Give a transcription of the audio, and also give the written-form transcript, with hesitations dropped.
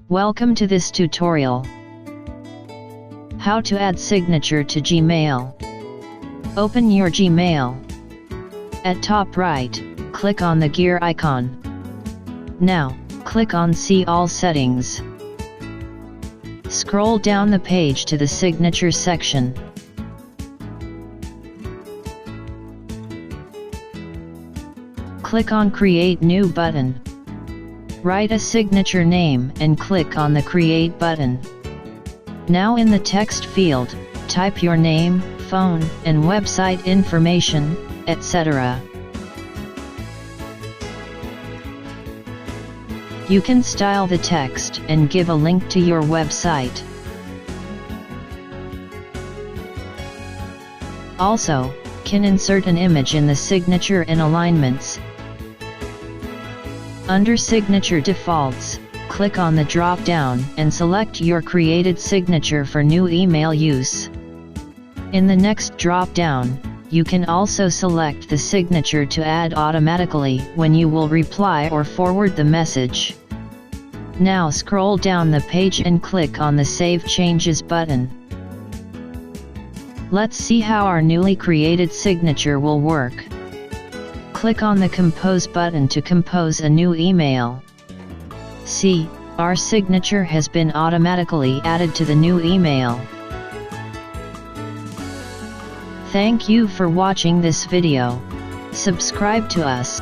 Welcome to this tutorial. How to add signature to Gmail. Open your Gmail. At top right, click on the gear icon. Now, click on See All Settings. Scroll down the page to the Signature section. Click on Create New button. Write a signature name and click on the Create button. Now in the text field, type your name, phone, and website information, etc. You can style the text and give a link to your website. Also, can insert an image in the signature and alignments. Under Signature Defaults, click on the drop-down and select your created signature for new email use. In the next drop-down, you can also select the signature to add automatically when you will reply or forward the message. Now scroll down the page and click on the Save Changes button. Let's see how our newly created signature will work. Click on the Compose button to compose a new email. See, our signature has been automatically added to the new email. Thank you for watching this video. Subscribe to us.